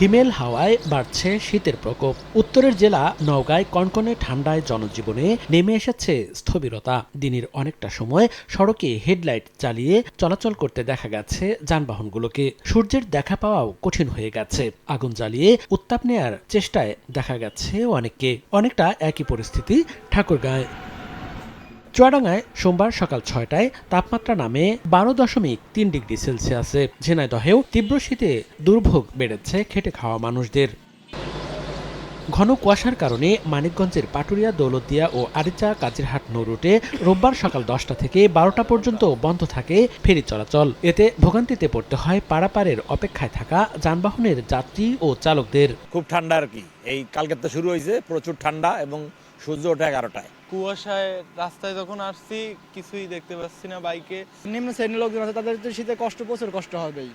হিমেল হাওয়ায় বাড়ছে শীতের প্রকোপ। উত্তরের জেলা নওগাঁয় কনকনে ঠান্ডায় জনজীবনে নেমে এসেছে স্থবিরতা। দিনের অনেকটা সময় সড়কে হেডলাইট চালিয়ে চলাচল করতে দেখা গেছে যানবাহনগুলোকে। সূর্যের দেখা পাওয়াও কঠিন হয়ে গেছে। আগুন জ্বালিয়ে উত্তাপ নেয়ার চেষ্টায় দেখা গেছে অনেককে। অনেকটা একই পরিস্থিতি ঠাকুরগাঁয়। চুয়াডাঙ্গায় সোমবার সকাল ৬টায় তাপমাত্রা নামে ১২.৩ ডিগ্রি সেলসিয়াসে। ঝিনাইদহেও তীব্র শীতে দুর্ভোগ বেড়েছে খেটে খাওয়া মানুষদের। ঘন কুয়াশার কারণে মানিকগঞ্জের পাটুরিয়া, দৌলতদিয়া ও আরিচা কাজিরহাট নৌ রুটে রোববার সকাল ১০টা থেকে ১২টা পর্যন্ত বন্ধ থাকে ফেরি চলাচল। এতে ভোগান্তিতে পড়তে হয় পারাপারের অপেক্ষায় থাকা যানবাহনের যাত্রী ও চালকদের। খুব ঠান্ডা আর কি। এই কালকে তো শুরু হয়েছে প্রচুর ঠান্ডা এবং সূর্য ওঠে 11টায়। কুয়াশায় রাস্তায় যখন আসছি কিছুই দেখতে পাচ্ছি না বাইকে। নিম্ন শ্রেণীর লোকজন আছে, তাদের তো শীতে প্রচুর কষ্ট হবেই।